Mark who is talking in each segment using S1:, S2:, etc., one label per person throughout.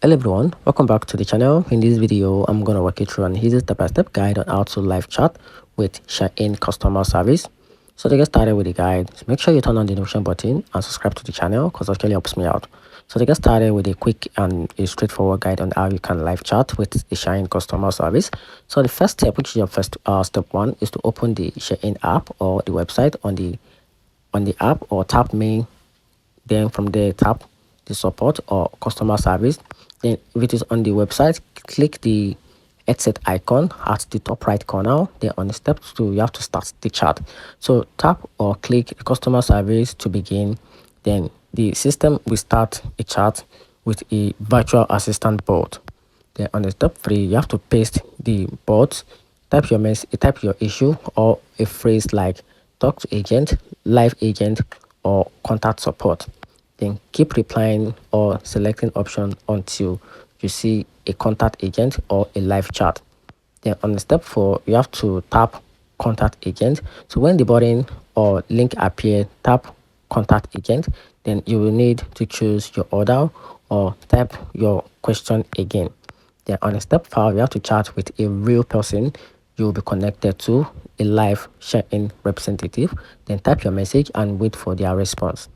S1: Hello everyone, welcome back to the channel. In this video, I'm going to walk you through an easy step-by-step guide on how to live chat with Shein customer service. So to get started with the guide, make sure you turn on the notification button and subscribe to the channel because that really helps me out. So to get started with a quick and a straightforward guide on how you can live chat with the Shein customer service. So the first step, which is your first step one, is to open the Shein app or the website on the app, or tap me. Then from there, tap the support or customer service. Then if it is on the website, click the headset icon at the top right corner. Then on the step 2, you have to start the chat. So tap or click the customer service to begin. Then the system will start a chat with a virtual assistant bot. Then on the step 3, you have to paste the bot, type your issue or a phrase like talk to agent, live agent, or contact support. Then keep replying or selecting option until you see a contact agent or a live chat. Then on the step 4, you have to tap contact agent. So when the button or link appear, tap contact agent. Then you will need to choose your order or type your question again. Then on the step 5, you have to chat with a real person. You will be connected to a live Shein representative. Then type your message and wait for their response.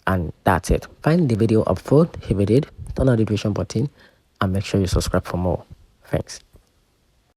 S1: And that's it. Find the video helpful. If you did, turn on the notification button and make sure you subscribe for more. Thanks.